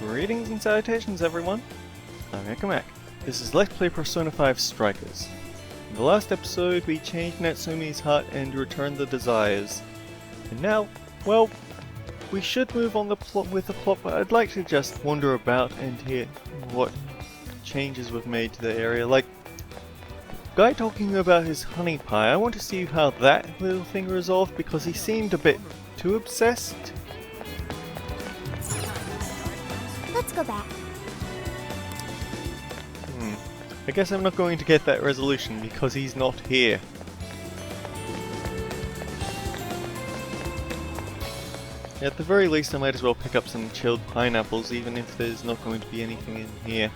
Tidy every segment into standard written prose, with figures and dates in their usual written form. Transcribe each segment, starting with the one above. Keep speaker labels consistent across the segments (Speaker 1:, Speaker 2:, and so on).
Speaker 1: Greetings and salutations everyone, I'm HattyMikune. This is Let's Play Persona 5 Strikers. In the last episode we changed Natsume's hut and returned the desires. And now, well, we should move on with the plot, but I'd like to just wander about and hear what changes we've made to the area. Like, guy talking about his honey pie, I want to see how that little thing resolved because he seemed a bit too obsessed.
Speaker 2: Let's go back.
Speaker 1: I guess I'm not going to get that resolution because he's not here. At the very least I might as well pick up some chilled pineapples even if there's not going to be anything in here.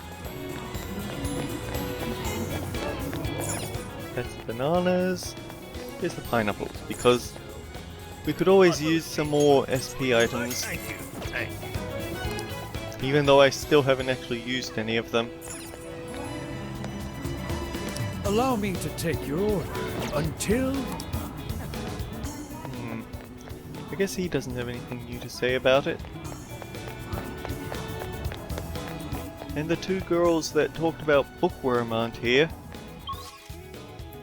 Speaker 1: That's the bananas. Here's the pineapples because we could always use some more SP items. Even though I still haven't actually used any of them.
Speaker 3: Allow me to take your order until...
Speaker 1: I guess he doesn't have anything new to say about it. And the two girls that talked about Bookworm aren't here.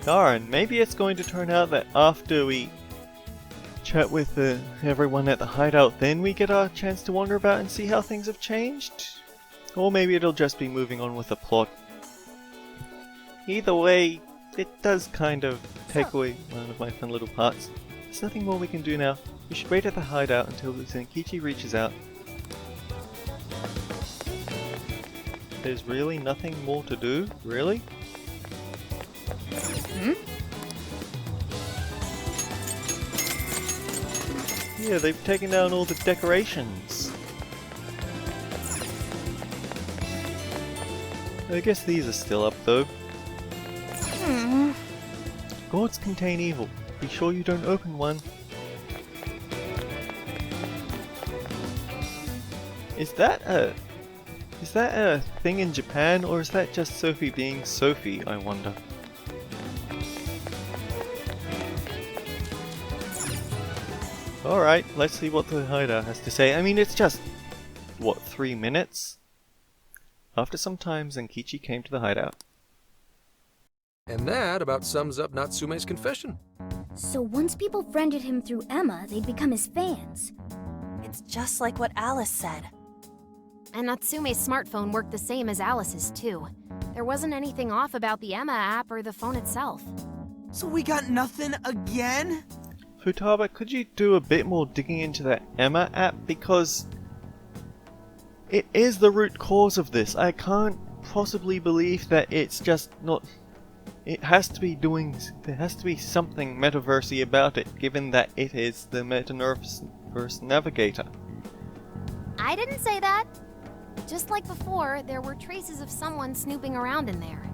Speaker 1: Darn, maybe it's going to turn out that after we chat with everyone at the hideout, then we get our chance to wander about and see how things have changed? Or maybe it'll just be moving on with the plot. Either way, it does kind of take away one of my fun little parts. There's nothing more we can do now. We should wait at the hideout until Zenkichi reaches out. There's really nothing more to do? Really? Yeah, they've taken down all the decorations. I guess these are still up though. Gourds contain evil. Be sure you don't open one. Is that a thing in Japan, or is that just Sophie being Sophie, I wonder? Alright, let's see what the hideout has to say. I mean, it's just, what, 3 minutes? After some time, Zenkichi came to the hideout.
Speaker 4: And that about sums up Natsume's confession.
Speaker 2: So once people friended him through Emma, they'd become his fans.
Speaker 5: It's just like what Alice said.
Speaker 6: And Natsume's smartphone worked the same as Alice's too. There wasn't anything off about the Emma app or the phone itself.
Speaker 7: So we got nothing again?
Speaker 1: Futaba, could you do a bit more digging into that Emma app? Because it is the root cause of this. I can't possibly believe that it's just not... It has to be doing... There has to be something metaversy about it, given that it is the Metaverse Navigator.
Speaker 6: I didn't say that. Just like before, there were traces of someone snooping around in there.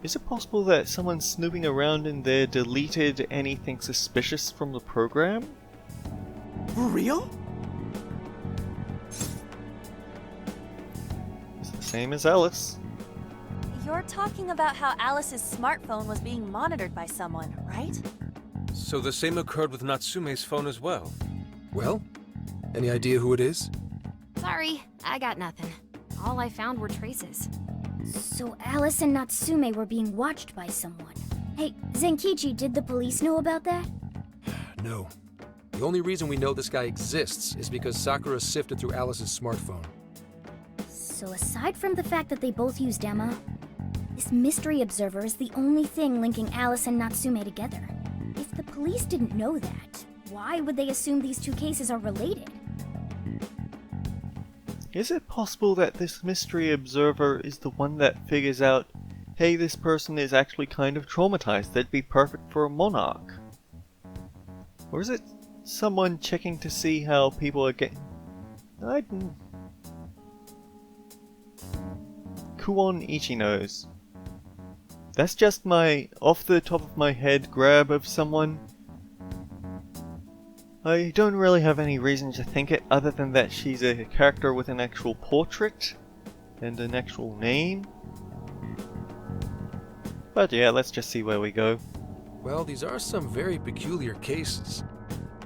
Speaker 1: Is it possible that someone snooping around in there deleted anything suspicious from the program?
Speaker 7: For real?
Speaker 1: It's the same as Alice.
Speaker 5: You're talking about how Alice's smartphone was being monitored by someone, right?
Speaker 4: So the same occurred with Natsume's phone as well. Well, any idea who it is?
Speaker 6: Sorry, I got nothing. All I found were traces.
Speaker 2: So Alice and Natsume were being watched by someone. Hey, Zenkichi, did the police know about that?
Speaker 4: No. The only reason we know this guy exists is because Sakura sifted through Alice's smartphone.
Speaker 2: So aside from the fact that they both used Emma, this mystery observer is the only thing linking Alice and Natsume together. If the police didn't know that, why would they assume these two cases are related?
Speaker 1: Is it possible that this mystery observer is the one that figures out, hey, this person is actually kind of traumatized, they'd be perfect for a monarch? Or is it someone checking to see how people are getting... Kuon Ichino's. That's just my off the top of my head grab of someone. I don't really have any reason to think it other than that she's a character with an actual portrait and an actual name. But yeah, let's just see where we go.
Speaker 4: Well, these are some very peculiar cases.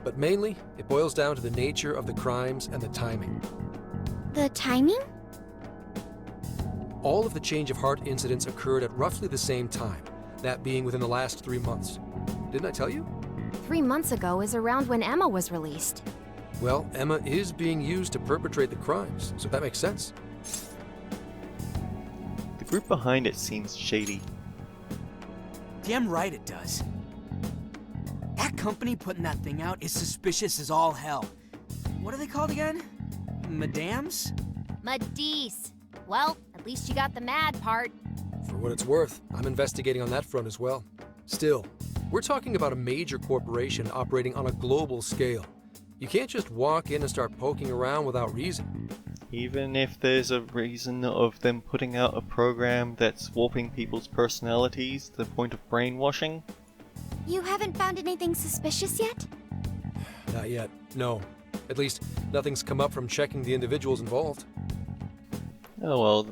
Speaker 4: But mainly, it boils down to the nature of the crimes and the timing.
Speaker 2: The timing?
Speaker 4: All of the change of heart incidents occurred at roughly the same time, that being within the last 3 months. Didn't I tell you?
Speaker 6: 3 months ago is around when Emma was released.
Speaker 4: Well, Emma is being used to perpetrate the crimes, so that makes sense.
Speaker 1: The group behind it seems shady.
Speaker 7: Damn right it does. That company putting that thing out is suspicious as all hell. What are they called again? Madams?
Speaker 6: Madisse. Well, at least you got the mad part.
Speaker 4: For what it's worth, I'm investigating on that front as well. Still, we're talking about a major corporation operating on a global scale. You can't just walk in and start poking around without reason.
Speaker 1: Even if there's a reason of them putting out a program that's warping people's personalities to the point of brainwashing.
Speaker 2: You haven't found anything suspicious yet?
Speaker 4: Not yet, no. At least, nothing's come up from checking the individuals involved.
Speaker 1: Oh well,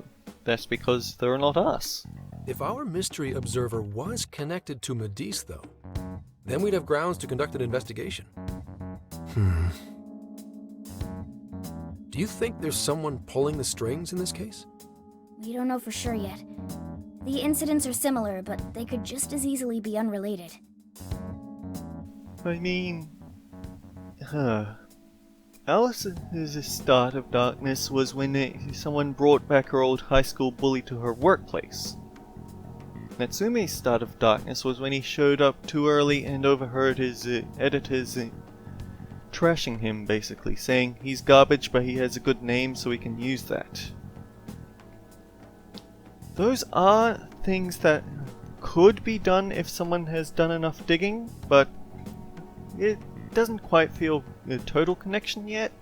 Speaker 1: that's because they're not us.
Speaker 4: If our mystery observer was connected to Madisse, though, then we'd have grounds to conduct an investigation. Do you think there's someone pulling the strings in this case?
Speaker 2: We don't know for sure yet. The incidents are similar, but they could just as easily be unrelated.
Speaker 1: I mean... Alice's start of darkness was when someone brought back her old high school bully to her workplace. Natsume's start of darkness was when he showed up too early and overheard his editors trashing him, basically, saying he's garbage but he has a good name so he can use that. Those are things that could be done if someone has done enough digging, but it doesn't quite feel a total connection yet.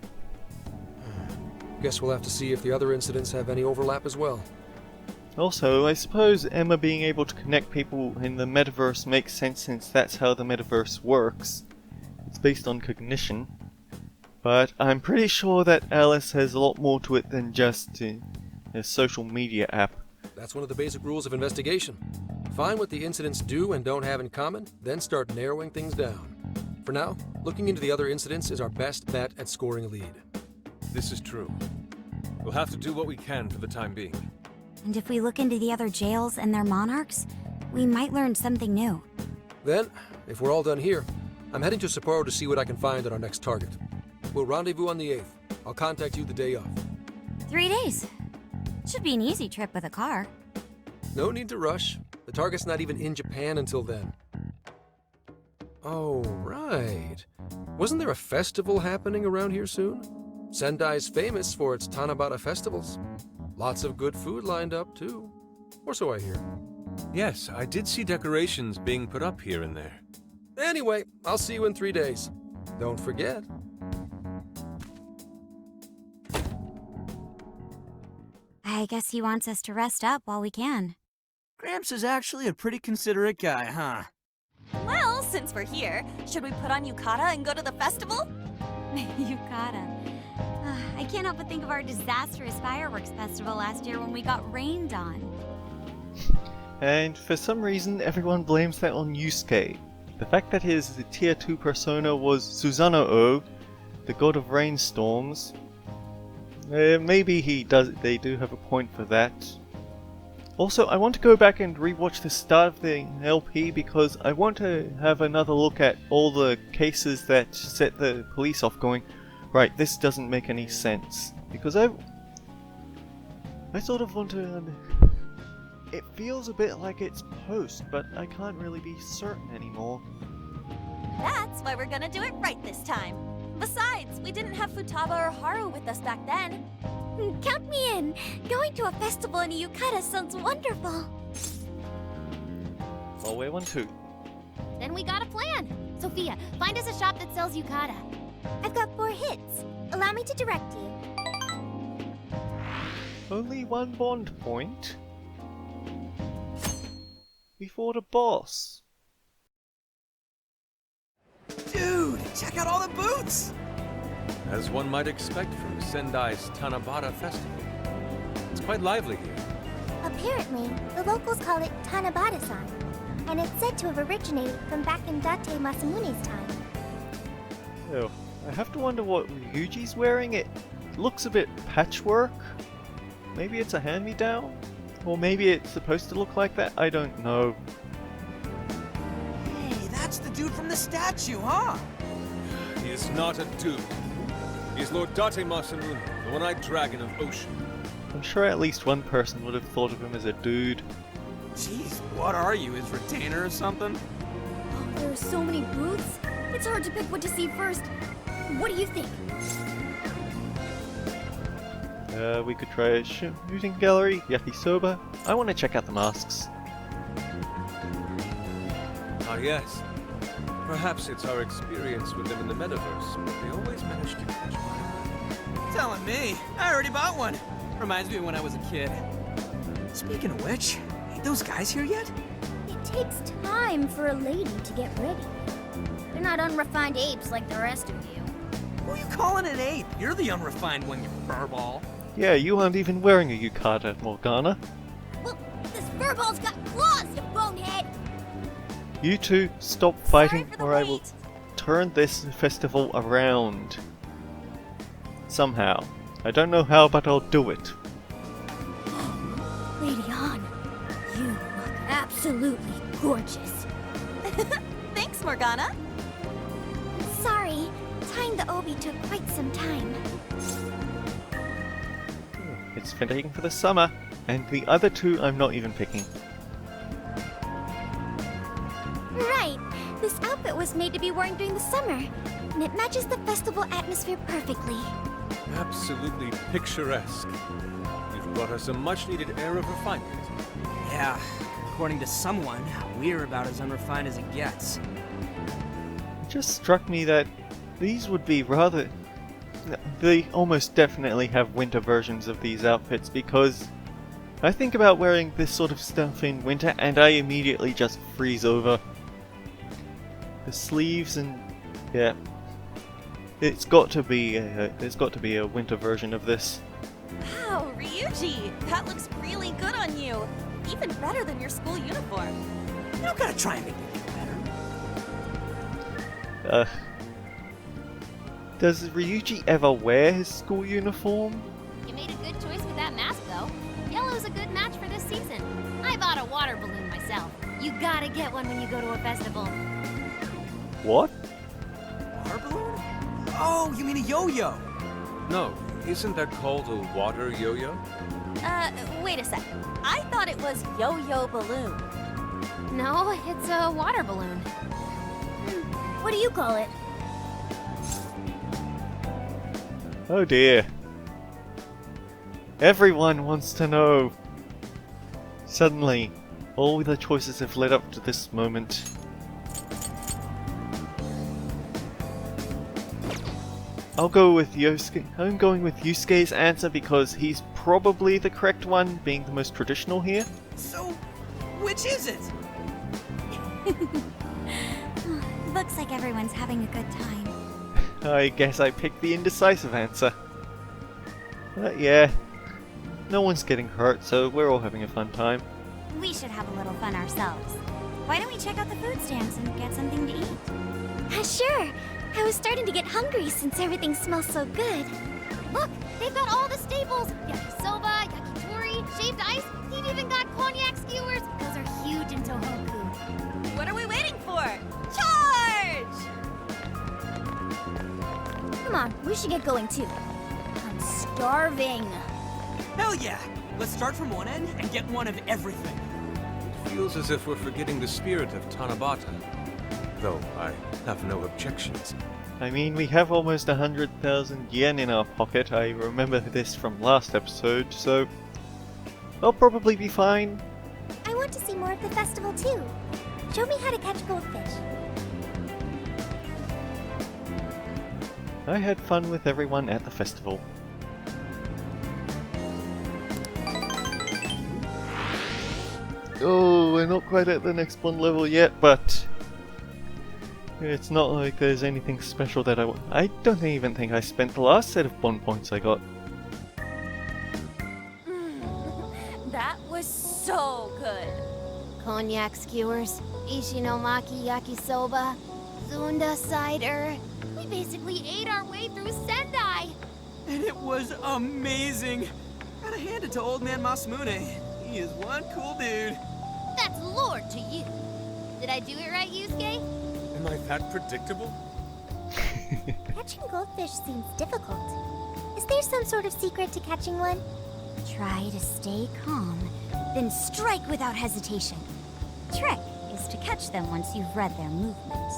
Speaker 4: Guess we'll have to see if the other incidents have any overlap as well.
Speaker 1: Also, I suppose Emma being able to connect people in the metaverse makes sense since that's how the metaverse works. It's based on cognition. But I'm pretty sure that Alice has a lot more to it than just a social media app.
Speaker 4: That's one of the basic rules of investigation. Find what the incidents do and don't have in common, then start narrowing things down. For now, looking into the other incidents is our best bet at scoring a lead.
Speaker 3: This is true. We'll have to do what we can for the time being.
Speaker 8: And if we look into the other jails and their monarchs, we might learn something new.
Speaker 4: Then, if we're all done here, I'm heading to Sapporo to see what I can find at our next target. We'll rendezvous on the 8th. I'll contact you the day of.
Speaker 8: 3 days. Should be an easy trip with a car.
Speaker 4: No need to rush. The target's not even in Japan until then. Oh, right. Wasn't there a festival happening around here soon? Sendai's famous for its Tanabata festivals. Lots of good food lined up, too. Or so I hear.
Speaker 3: Yes, I did see decorations being put up here and there.
Speaker 4: Anyway, I'll see you in 3 days. Don't forget.
Speaker 8: I guess he wants us to rest up while we can.
Speaker 7: Gramps is actually a pretty considerate guy, huh?
Speaker 5: Well, since we're here, should we put on yukata and go to the festival?
Speaker 8: Yukata. I can't help but think of our disastrous fireworks festival last year when we got rained on.
Speaker 1: And for some reason, everyone blames that on Yusuke. The fact that his tier 2 persona was Susanoo, the god of rainstorms. Maybe they do have a point for that. Also, I want to go back and rewatch the start of the LP because I want to have another look at all the cases that set the police off going, right, this doesn't make any sense. Because I sort of want to... It feels a bit like it's post, but I can't really be certain anymore.
Speaker 5: That's why we're gonna do it right this time. Besides, we didn't have Futaba or Haru with us back then.
Speaker 2: Count me in! Going to a festival in a yukata sounds wonderful!
Speaker 1: Hallway 1-2.
Speaker 6: Then we got a plan. Sophia, find us a shop that sells yukata.
Speaker 2: I've got 4 hits. Allow me to direct you.
Speaker 1: Only 1 bond point? We fought a boss.
Speaker 7: Dude, check out all the boots!
Speaker 3: As one might expect from Sendai's Tanabata festival. It's quite lively here.
Speaker 2: Apparently, the locals call it Tanabata-san, and it's said to have originated from back in Date Masamune's time.
Speaker 1: Oh, I have to wonder what Ryuji's wearing. It looks a bit patchwork. Maybe it's a hand-me-down? Or maybe it's supposed to look like that? I don't know.
Speaker 7: Hey, that's the dude from the statue, huh?
Speaker 3: He is not a dude. He is Lord HattyMikune, the one-eyed dragon of Ocean.
Speaker 1: I'm sure at least one person would have thought of him as a dude.
Speaker 7: Jeez, what are you, his retainer or something?
Speaker 2: Oh, there are so many booths. It's hard to pick what to see first. What do you think?
Speaker 1: We could try a shooting gallery, yakisoba. I want to check out the masks.
Speaker 3: Ah yes. Perhaps it's our experience with them in the metaverse, but they always manage to catch my eye.
Speaker 7: Telling me. I already bought one. Reminds me of when I was a kid. Speaking of which, ain't those guys here yet?
Speaker 2: It takes time for a lady to get ready. They're not unrefined apes like the rest of you.
Speaker 7: Who are you calling an ape? You're the unrefined one, you furball.
Speaker 1: Yeah, you aren't even wearing a yukata, Morgana.
Speaker 2: Well, this furball's got claws, you bonehead!
Speaker 1: You two stop fighting
Speaker 5: for the
Speaker 1: or I will
Speaker 5: wait.
Speaker 1: turn this festival around. Somehow. I don't know how, but I'll do it.
Speaker 2: Lady Han, you look absolutely gorgeous.
Speaker 5: Thanks, Morgana.
Speaker 2: Sorry, tying the obi took quite some time.
Speaker 1: It's fitting for the summer, and the other two I'm not even picking.
Speaker 2: Right, this outfit was made to be worn during the summer, and it matches the festival atmosphere perfectly.
Speaker 3: Absolutely picturesque. You've brought us a much-needed air of refinement.
Speaker 7: Yeah, according to someone, we're about as unrefined as it gets.
Speaker 1: It just struck me that these would be rather... They almost definitely have winter versions of these outfits because I think about wearing this sort of stuff in winter and I immediately just freeze over. The sleeves and... yeah. There's got to be a winter version of this.
Speaker 5: Wow, Ryuji, that looks really good on you. Even better than your school uniform.
Speaker 7: You don't gotta try and make me feel better.
Speaker 1: Does Ryuji ever wear his school uniform?
Speaker 6: You made a good choice with that mask, though. Yellow's a good match for this season. I bought a water balloon myself. You gotta get one when you go to a festival.
Speaker 1: What?
Speaker 7: Water balloon? Oh, you mean a yo-yo?
Speaker 3: No, isn't that called a water yo-yo?
Speaker 5: Wait a sec. I thought it was yo-yo balloon.
Speaker 6: No, it's a water balloon.
Speaker 2: What do you call it?
Speaker 1: Oh dear. Everyone wants to know. Suddenly, all the choices have led up to this moment. I'll go with Yosuke. I'm going with Yusuke's answer because he's probably the correct one, being the most traditional here.
Speaker 7: So, which is it?
Speaker 8: Looks like everyone's having a good time.
Speaker 1: I guess I picked the indecisive answer. But yeah, no one's getting hurt, so we're all having a fun time.
Speaker 8: We should have a little fun ourselves. Why don't we check out the food stands and get something to eat?
Speaker 2: Sure. I was starting to get hungry since everything smells so good.
Speaker 6: Look, they've got all the staples. Yakisoba, yakitori, shaved ice. They've even got cognac skewers. Those are huge in Tohoku.
Speaker 5: What are we waiting for? Charge!
Speaker 2: Come on, we should get going too. I'm starving.
Speaker 7: Hell yeah! Let's start from one end and get one of everything.
Speaker 3: It feels as if we're forgetting the spirit of Tanabata. Though I have no objections.
Speaker 1: I mean, we have almost 100,000 yen in our pocket. I remember this from last episode, so I'll probably be fine.
Speaker 2: I want to see more of the festival too. Show me how to catch goldfish.
Speaker 1: I had fun with everyone at the festival. Oh, we're not quite at the next one level yet, but it's not like there's anything special that I don't even think I spent the last set of bond points I got.
Speaker 5: That was so good.
Speaker 6: Cognac skewers, ishinomaki yakisoba, Zunda cider. We basically ate our way through Sendai.
Speaker 7: And it was amazing. Gotta hand it to old man Masamune. He is one cool dude.
Speaker 6: That's lord to you. Did I do it right, Yusuke?
Speaker 3: Am I that predictable?
Speaker 9: Catching goldfish seems difficult. Is there some sort of secret to catching one?
Speaker 8: Try to stay calm, then strike without hesitation. Trick is to catch them once you've read their movements.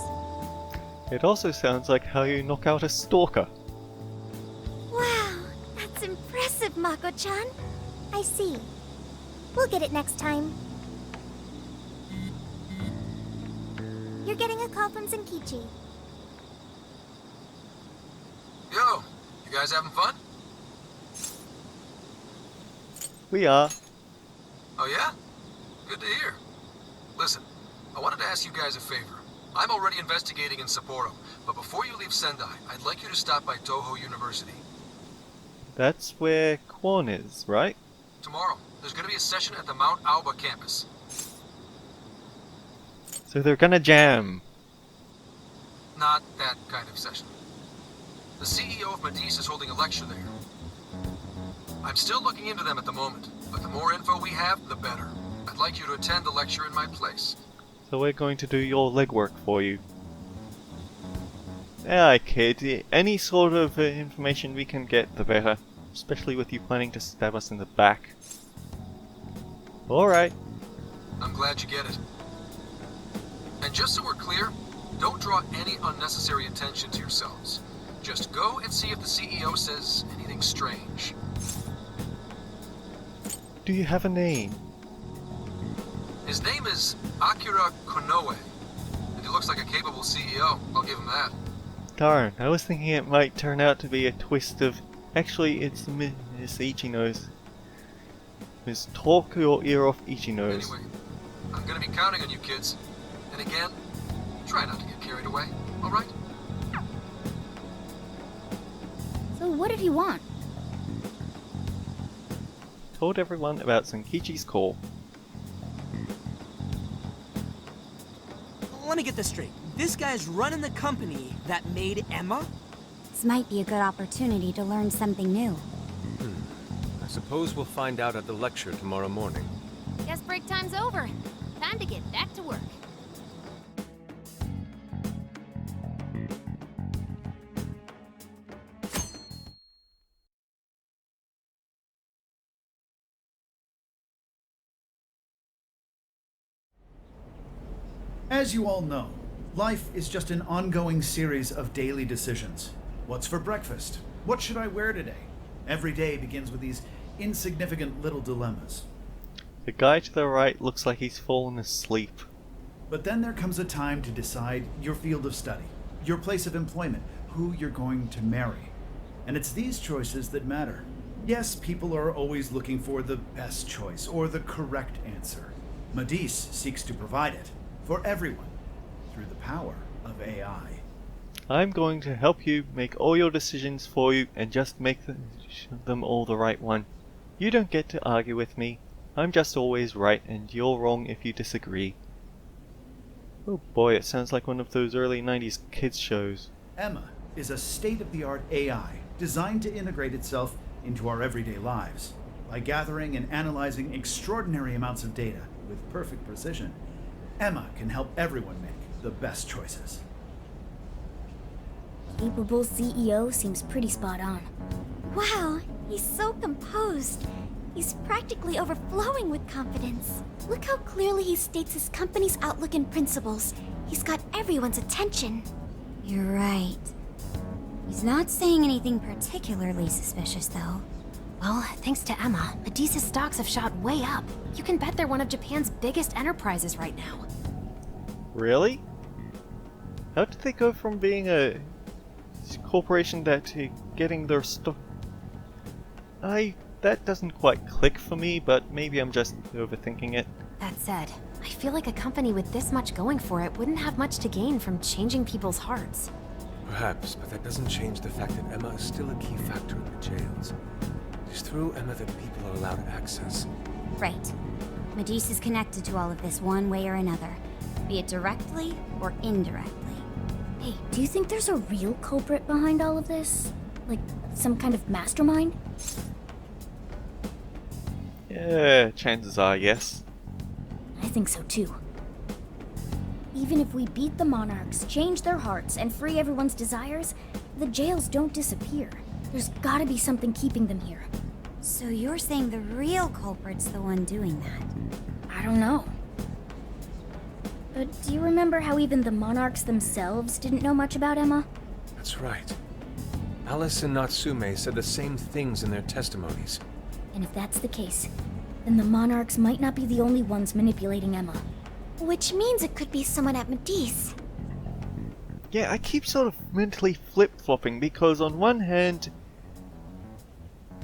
Speaker 1: It also sounds like how you knock out a stalker.
Speaker 9: Wow, that's impressive, Mako-chan. I see. We'll get it next time. You're getting a call from Zenkichi.
Speaker 4: Yo, you guys having fun?
Speaker 1: We are.
Speaker 4: Oh yeah? Good to hear. Listen, I wanted to ask you guys a favor. I'm already investigating in Sapporo, but before you leave Sendai, I'd like you to stop by Toho University.
Speaker 1: That's where Kwon is, right?
Speaker 4: Tomorrow, there's going to be a session at the Mount Aoba campus.
Speaker 1: So they're gonna jam.
Speaker 4: Not that kind of session. The CEO of Medice is holding a lecture there. I'm still looking into them at the moment, but the more info we have, the better. I'd like you to attend the lecture in my place.
Speaker 1: So we're going to do your legwork for you. Yeah, kid. Any sort of information we can get, the better. Especially with you planning to stab us in the back. Alright.
Speaker 4: I'm glad you get it. And just so we're clear, don't draw any unnecessary attention to yourselves. Just go and see if the CEO says anything strange.
Speaker 1: Do you have a name?
Speaker 4: His name is Akira Konoe, and he looks like a capable CEO, I'll give him that.
Speaker 1: Darn, I was thinking it might turn out to be a twist of... Actually, it's Miss Ichino's. Miss Talk Your Ear Off Ichino's.
Speaker 4: Anyway, I'm gonna be counting on you kids. And again, try not to get carried away, alright?
Speaker 2: So what did he want?
Speaker 1: Told everyone about Zenkichi's call.
Speaker 7: Let me get this straight. This guy's running the company that made Emma?
Speaker 8: This might be a good opportunity to learn something new.
Speaker 3: I suppose we'll find out at the lecture tomorrow morning.
Speaker 6: Guess break time's over. Time to get back to work.
Speaker 10: As you all know, life is just an ongoing series of daily decisions. What's for breakfast? What should I wear today? Every day begins with these insignificant little dilemmas.
Speaker 1: The guy to the right looks like he's fallen asleep.
Speaker 10: But then there comes a time to decide your field of study, your place of employment, who you're going to marry. And it's these choices that matter. Yes, people are always looking for the best choice or the correct answer. Medice seeks to provide it for everyone through the power of AI.
Speaker 1: I'm going to help you make all your decisions for you and just make them all the right one. You don't get to argue with me. I'm just always right and you're wrong if you disagree. Oh boy, it sounds like one of those early 90s kids shows.
Speaker 10: Emma is a state-of-the-art AI designed to integrate itself into our everyday lives. By gathering and analyzing extraordinary amounts of data with perfect precision, Emma can help everyone make the best choices.
Speaker 2: Capable CEO seems pretty spot on.
Speaker 9: Wow, he's so composed. He's practically overflowing with confidence. Look how clearly he states his company's outlook and principles. He's got everyone's attention.
Speaker 8: You're right. He's not saying anything particularly suspicious, though.
Speaker 6: Well, thanks to Emma, Medice's stocks have shot way up. You can bet they're one of Japan's biggest enterprises right now.
Speaker 1: Really? How did they go from being a corporation to getting their stock? That doesn't quite click for me, but maybe I'm just overthinking it.
Speaker 6: That said, I feel like a company with this much going for it wouldn't have much to gain from changing people's hearts.
Speaker 3: Perhaps, but that doesn't change the fact that Emma is still a key factor in the jails. It's through Emma that people are allowed access.
Speaker 8: Right. Medice is connected to all of this one way or another, be it directly or indirectly.
Speaker 2: Hey, do you think there's a real culprit behind all of this? Like, Some kind of mastermind?
Speaker 1: Yeah, chances are yes.
Speaker 2: I think so too. Even if we beat the Monarchs, change their hearts, and free everyone's desires, the jails don't disappear. There's gotta be something keeping them here.
Speaker 8: So you're saying the real culprit's the one doing that?
Speaker 2: I don't know. But do you remember how even the Monarchs themselves didn't know much about Emma?
Speaker 3: That's right. Alice and Natsume said the same things in their testimonies.
Speaker 2: And if that's the case, then the Monarchs might not be the only ones manipulating Emma.
Speaker 9: Which means it could be someone at Medice.
Speaker 1: Yeah, I keep sort of mentally flip-flopping because on one hand,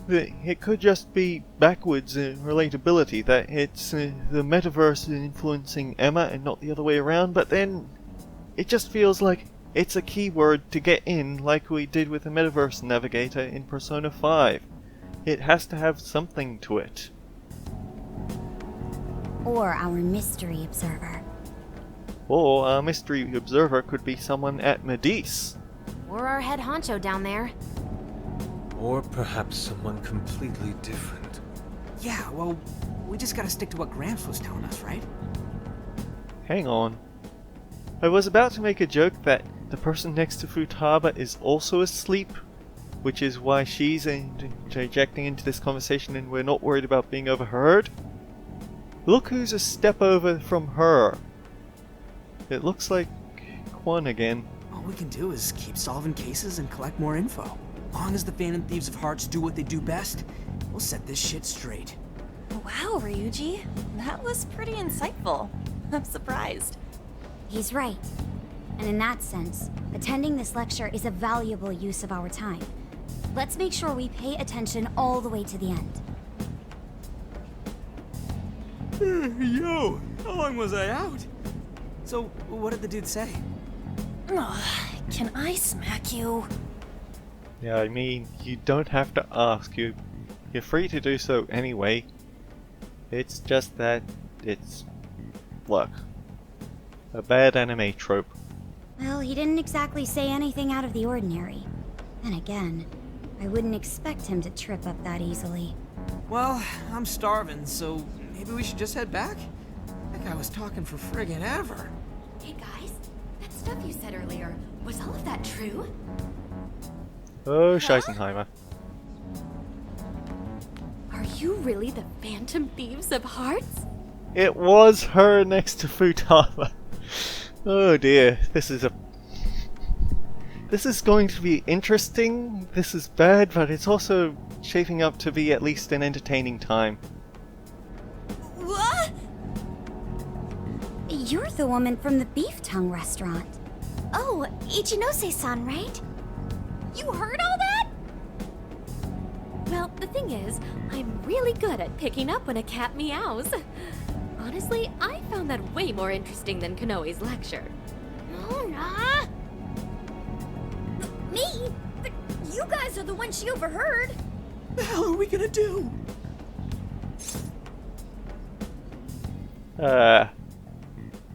Speaker 1: it could just be backwards in relatability, that it's the metaverse influencing Emma and not the other way around, but then it just feels like it's a keyword to get in like we did with the Metaverse Navigator in Persona 5. It has to have something to it.
Speaker 8: Or our mystery observer.
Speaker 1: Or our mystery observer could be someone at Medice.
Speaker 6: Or our head honcho down there.
Speaker 3: Or perhaps someone completely different.
Speaker 7: Yeah, well, we just gotta stick to what Gramps was telling us, right?
Speaker 1: Hang on. I was about to make a joke that the person next to Futaba is also asleep, which is why she's interjecting into this conversation and we're not worried about being overheard. Look who's a step over from her. It looks like Quan again.
Speaker 7: All we can do is keep solving cases and collect more info. Long as the Phantom Thieves of Hearts do what they do best, we'll set this shit straight.
Speaker 5: Wow, Ryuji. That was pretty insightful. I'm surprised.
Speaker 8: He's right. And in that sense, attending this lecture is a valuable use of our time. Let's make sure we pay attention all the way to the end.
Speaker 7: Yo, how long was I out? So, what did the dude say?
Speaker 5: Can I smack you?
Speaker 1: Yeah, I mean, you don't have to ask. You're free to do so anyway. It's just that it's... look. A bad anime trope.
Speaker 8: Well, he didn't exactly say anything out of the ordinary. Then again, I wouldn't expect him to trip up that easily.
Speaker 7: Well, I'm starving, so maybe we should just head back? That guy was talking for friggin' ever.
Speaker 5: Hey guys, that stuff you said earlier, was all of that true?
Speaker 1: Oh, Scheisenheimer.
Speaker 5: Are you really the Phantom Thieves of Hearts?
Speaker 1: It was her next to Futaba. Oh dear, this is going to be interesting. This is bad, but it's also shaping up to be at least an entertaining time.
Speaker 5: What?
Speaker 8: You're the woman from the beef tongue restaurant.
Speaker 9: Oh, Ichinose-san, right?
Speaker 5: You heard all that? Well, the thing is, I'm really good at picking up when a cat meows. Honestly, I found that way more interesting than Konoe's lecture.
Speaker 2: Mona! Me? But you guys are the ones she overheard.
Speaker 7: What the hell are we gonna do?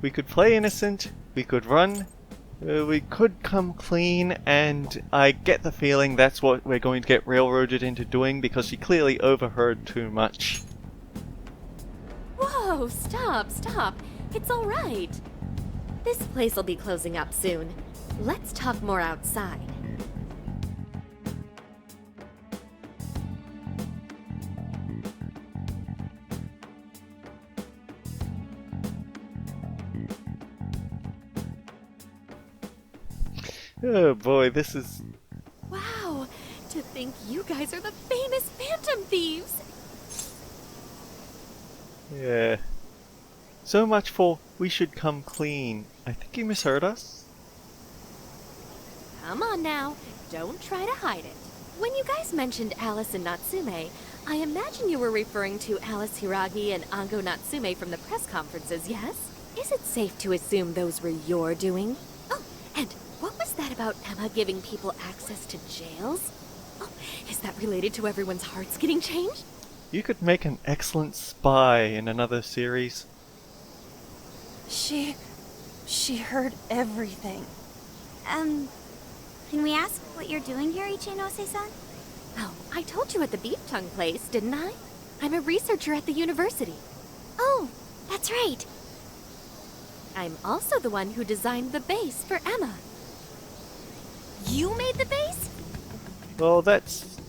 Speaker 1: We could play innocent, we could run, we could come clean, and I get the feeling that's what we're going to get railroaded into doing because she clearly overheard too much.
Speaker 5: Whoa, stop. It's all right. This place will be closing up soon. Let's talk more outside.
Speaker 1: Oh boy, this is...
Speaker 5: Wow, to think you guys are the famous Phantom Thieves.
Speaker 1: yeah. So much for we should come clean. I think you misheard us.
Speaker 5: Come on now, don't try to hide it. When you guys mentioned Alice and Natsume, I imagine you were referring to Alice Hiragi and Ango Natsume from the press conferences, yes? Is it safe to assume those were your doing? Oh, and what was that about Emma giving people access to jails? Oh, is that related to everyone's hearts getting changed?
Speaker 1: You could make an excellent spy in another series.
Speaker 5: She heard everything.
Speaker 8: Can we ask what you're doing here, Ichinose-san?
Speaker 5: Oh, I told you at the beef tongue place, didn't I? I'm a researcher at the university.
Speaker 9: Oh, that's right.
Speaker 5: I'm also the one who designed the base for Emma.
Speaker 6: You made the base?
Speaker 1: Well, that's...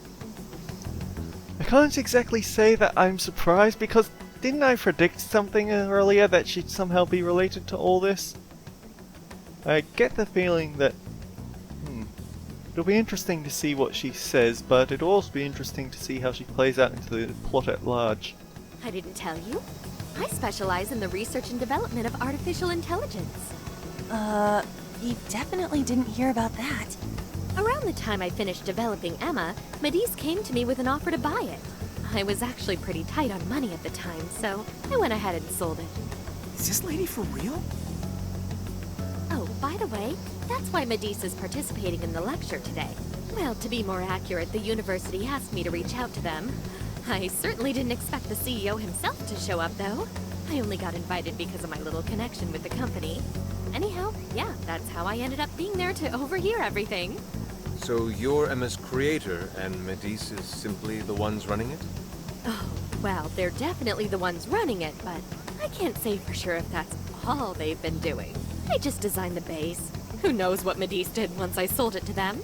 Speaker 1: I can't exactly say that I'm surprised, because didn't I predict something earlier that she'd somehow be related to all this? I get the feeling that... It'll be interesting to see what she says, but it'll also be interesting to see how she plays out into the plot at large.
Speaker 5: I didn't tell you. I specialize in the research and development of artificial intelligence.
Speaker 11: You definitely didn't hear about that.
Speaker 5: Around the time I finished developing Emma, Medis came to me with an offer to buy it. I was actually pretty tight on money at the time, so I went ahead and sold it.
Speaker 7: Is this lady for real?
Speaker 5: Oh, by the way, that's why Medis is participating in the lecture today. Well, to be more accurate, the university asked me to reach out to them. I certainly didn't expect the CEO himself to show up, though. I only got invited because of my little connection with the company. Anyhow, yeah, that's how I ended up being there to overhear everything.
Speaker 3: So you're Emma's creator, and Medis is simply the ones running it?
Speaker 5: Oh, well, they're definitely the ones running it, but I can't say for sure if that's all they've been doing. I just designed the base. Who knows what Medis did once I sold it to them?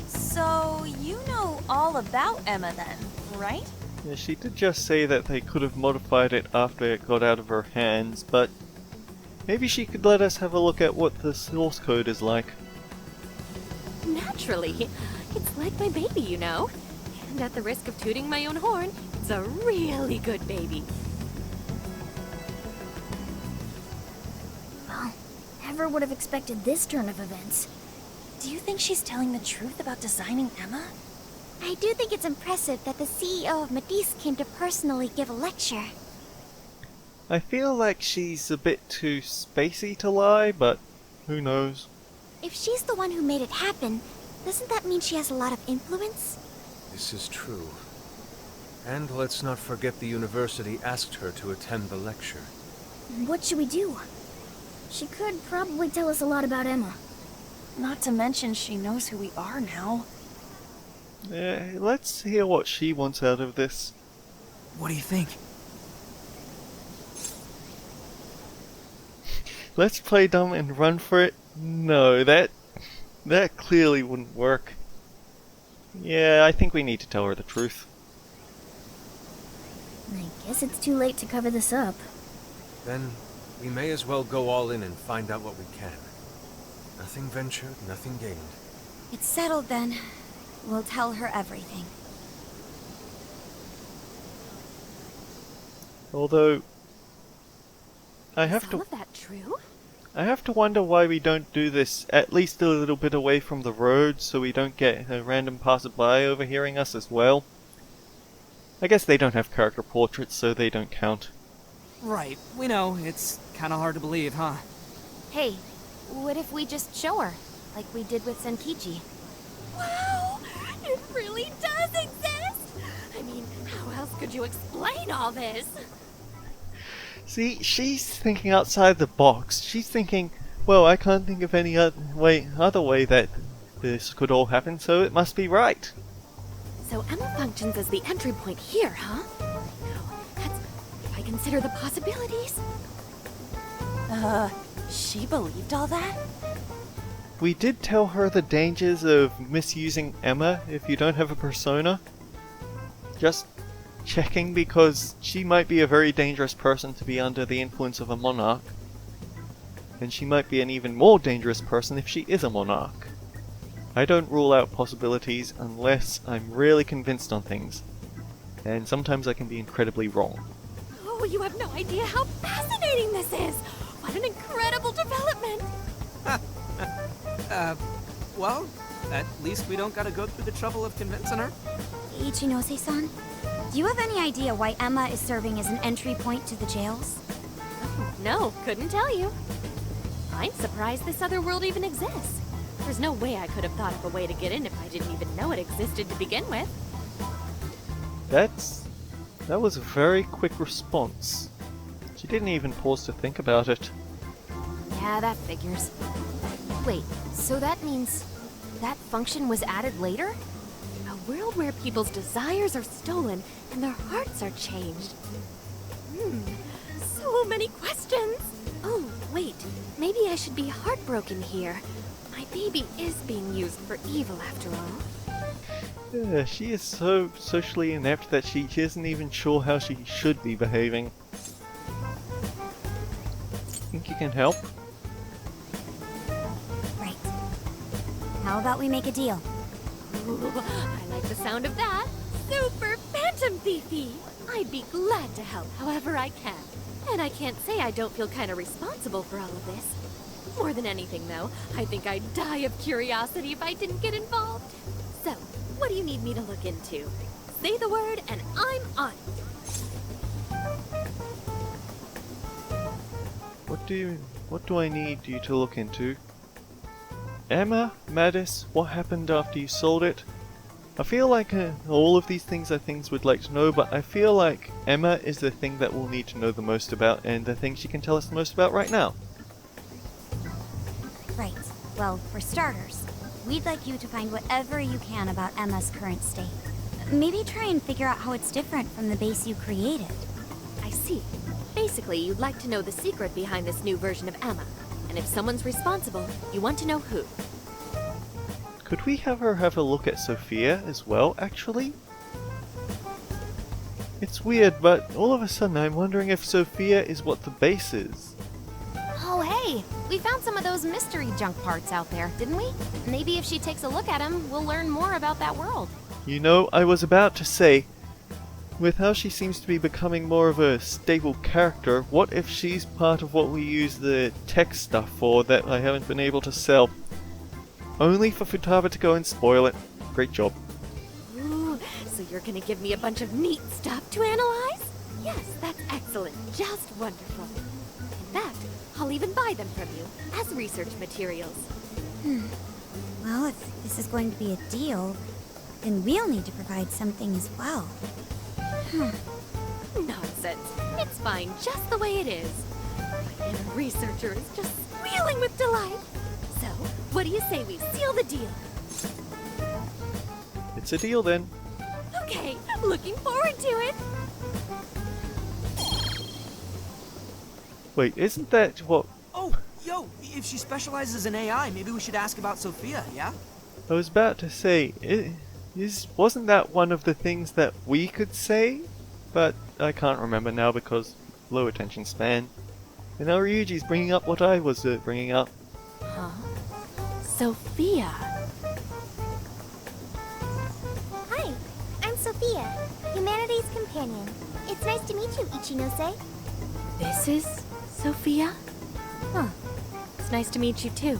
Speaker 11: So, you know all about Emma then, right?
Speaker 1: Yeah, she did just say that they could have modified it after it got out of her hands, but maybe she could let us have a look at what the source code is like.
Speaker 5: Naturally. It's like my baby, you know. And at the risk of tooting my own horn, it's a really good baby.
Speaker 2: Well, never would have expected this turn of events.
Speaker 11: Do you think she's telling the truth about designing Emma?
Speaker 9: I do think it's impressive that the CEO of Medis came to personally give a lecture.
Speaker 1: I feel like she's a bit too spacey to lie, but who knows?
Speaker 9: If she's the one who made it happen, doesn't that mean she has a lot of influence?
Speaker 3: This is true. And let's not forget the university asked her to attend the lecture.
Speaker 2: What should we do? She could probably tell us a lot about Emma.
Speaker 11: Not to mention she knows who we are now.
Speaker 1: Let's hear what she wants out of this.
Speaker 7: What do you think?
Speaker 1: Let's play dumb and run for it? No, that clearly wouldn't work. Yeah, I think we need to tell her the truth.
Speaker 2: I guess it's too late to cover this up.
Speaker 3: Then we may as well go all in and find out what we can. Nothing ventured, nothing gained.
Speaker 8: It's settled then. We'll tell her everything.
Speaker 1: Although, I have
Speaker 5: Is all of that true?
Speaker 1: I have to wonder why we don't do this at least a little bit away from the road so we don't get a random passerby overhearing us as well. I guess they don't have character portraits, so they don't count.
Speaker 7: Right, we know. It's kinda hard to believe, huh?
Speaker 6: Hey, what if we just show her, like we did with Senkichi?
Speaker 5: Wow! It really does exist! I mean, how else could you explain all this?
Speaker 1: See, she's thinking outside the box. She's thinking, well, I can't think of any other way that this could all happen, so it must be right.
Speaker 5: So Emma functions as the entry point here, huh? Now, that's if I consider the possibilities.
Speaker 11: She believed all that?
Speaker 1: We did tell her the dangers of misusing Emma if you don't have a persona. Just checking, because she might be a very dangerous person to be under the influence of a monarch. And she might be an even more dangerous person if she is a monarch. I don't rule out possibilities unless I'm really convinced on things. And sometimes I can be incredibly wrong.
Speaker 5: Oh, you have no idea how fascinating this is! What an incredible development!
Speaker 7: Well, at least we don't gotta go through the trouble of convincing her.
Speaker 8: Ichinose-san, do you have any idea why Emma is serving as an entry point to the jails?
Speaker 5: Oh, no, couldn't tell you. I'm surprised this other world even exists. There's no way I could have thought of a way to get in if I didn't even know it existed to begin with.
Speaker 1: That was a very quick response. She didn't even pause to think about it.
Speaker 6: Yeah, that figures. Wait, so that means that function was added later?
Speaker 5: world where people's desires are stolen and their hearts are changed. So many questions! Oh, wait. Maybe I should be heartbroken here. My baby is being used for evil after all.
Speaker 1: Yeah, she is so socially inept that she isn't even sure how she should be behaving. Think you can help?
Speaker 8: Right. How about we make a deal?
Speaker 5: Ooh, I like the sound of that. Super Phantom Thiefy! I'd be glad to help however I can. And I can't say I don't feel kind of responsible for all of this. More than anything, though, I think I'd die of curiosity if I didn't get involved. So, what do you need me to look into? Say the word and I'm on it.
Speaker 1: What do I need you to look into? Emma? Madis? What happened after you sold it? I feel like all of these things are things we'd like to know, but I feel like Emma is the thing that we'll need to know the most about, and the thing she can tell us the most about right now.
Speaker 8: Right. Well, for starters, we'd like you to find whatever you can about Emma's current state. Maybe try and figure out how it's different from the base you created.
Speaker 5: I see. Basically, you'd like to know the secret behind this new version of Emma. And if someone's responsible, you want to know who.
Speaker 1: Could we have her have a look at Sophia as well, actually? It's weird, but all of a sudden I'm wondering if Sophia is what the base is.
Speaker 6: Oh, hey! We found some of those mystery junk parts out there, didn't we? Maybe if she takes a look at them, we'll learn more about that world.
Speaker 1: You know, I was about to say, with how she seems to be becoming more of a stable character, what if she's part of what we use the tech stuff for that I haven't been able to sell? Only for Futaba to go and spoil it. Great job.
Speaker 5: Ooh, so you're gonna give me a bunch of neat stuff to analyze? Yes, that's excellent. Just wonderful. In fact, I'll even buy them from you as research materials.
Speaker 8: Well, if this is going to be a deal, then we'll need to provide something as well.
Speaker 5: Nonsense. It's fine just the way it is. My inner researcher is just squealing with delight. So, what do you say we seal the deal?
Speaker 1: It's a deal then.
Speaker 5: Okay, looking forward to it.
Speaker 1: Wait, isn't that what...
Speaker 7: Oh, yo, if she specializes in AI, maybe we should ask about Sophia, yeah?
Speaker 1: I was about to say, wasn't that one of the things that we could say? But I can't remember now because low attention span. And now Ryuji's bringing up what I was bringing up.
Speaker 5: Huh? Sophia.
Speaker 9: Hi, I'm Sophia, humanity's companion. It's nice to meet you, Ichinose.
Speaker 5: This is Sophia? Huh. It's nice to meet you too.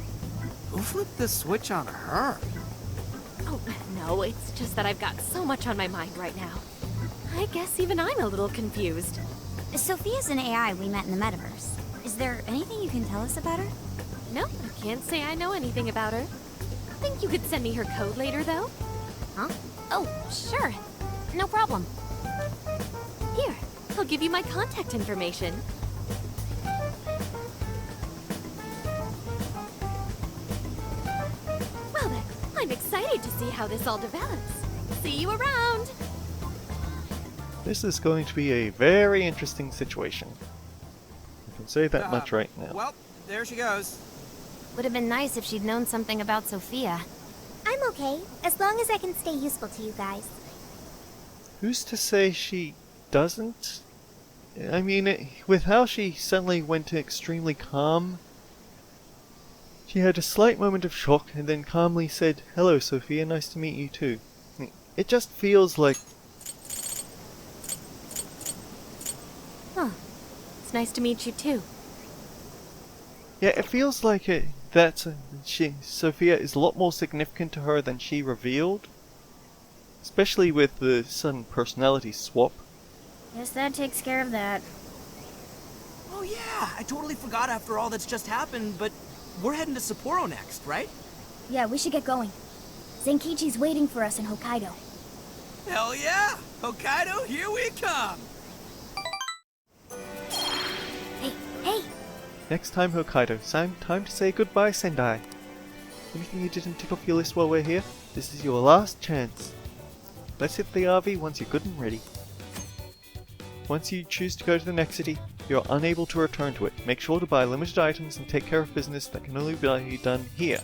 Speaker 7: Who flipped the switch on her?
Speaker 5: Oh, no, it's just that I've got so much on my mind right now. I guess even I'm a little confused.
Speaker 8: Sophia's an AI we met in the metaverse. Is there anything you can tell us about her?
Speaker 5: No, I can't say I know anything about her. Think you could send me her code later, though?
Speaker 6: Huh? Oh, sure. No problem.
Speaker 5: Here, I'll give you my contact information. Well then, I'm excited to see how this all develops. See you around!
Speaker 1: This is going to be a very interesting situation. I can say that much right now.
Speaker 7: Well, there she goes.
Speaker 6: Would have been nice if she'd known something about Sophia.
Speaker 9: I'm okay, as long as I can stay useful to you guys.
Speaker 1: Who's to say she doesn't? I mean, with how she suddenly went extremely calm, she had a slight moment of shock and then calmly said, "Hello, Sophia, nice to meet you too." It just feels like...
Speaker 5: Huh. It's nice to meet you too.
Speaker 1: Yeah, it feels like Sophia is a lot more significant to her than she revealed. Especially with the sudden personality swap.
Speaker 2: Guess that takes care of that.
Speaker 7: Oh yeah, I totally forgot after all that's just happened, but we're heading to Sapporo next, right?
Speaker 2: Yeah, we should get going. Zenkichi's waiting for us in Hokkaido.
Speaker 7: Hell yeah! Hokkaido, here we come!
Speaker 2: Hey!
Speaker 1: Next time, Hokkaido. Time to say goodbye, Sendai. Anything you didn't tick off your list while we're here? This is your last chance. let's hit the RV once you're good and ready. Once you choose to go to the next city, you're unable to return to it. Make sure to buy limited items and take care of business that can only be done here.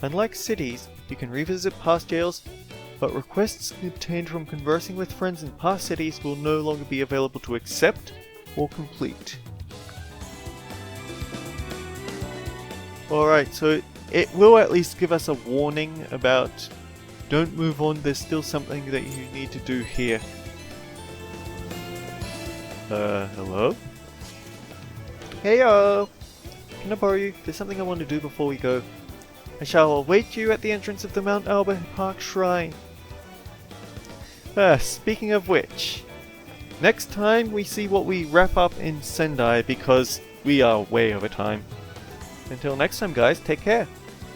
Speaker 1: Unlike cities, you can revisit past jails, but requests obtained from conversing with friends in past cities will no longer be available to accept or complete. Alright, so it will at least give us a warning about don't move on, there's still something that you need to do here. Hello? Heyo! Can I borrow you? There's something I want to do before we go. I shall await you at the entrance of the Mount Albert Park Shrine. Speaking of which, next time we see what we wrap up in Sendai because we are way over time. Until next time guys, take care.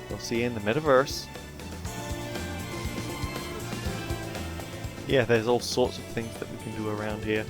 Speaker 1: We'll see you in the metaverse. Yeah, there's all sorts of things that we can do around here.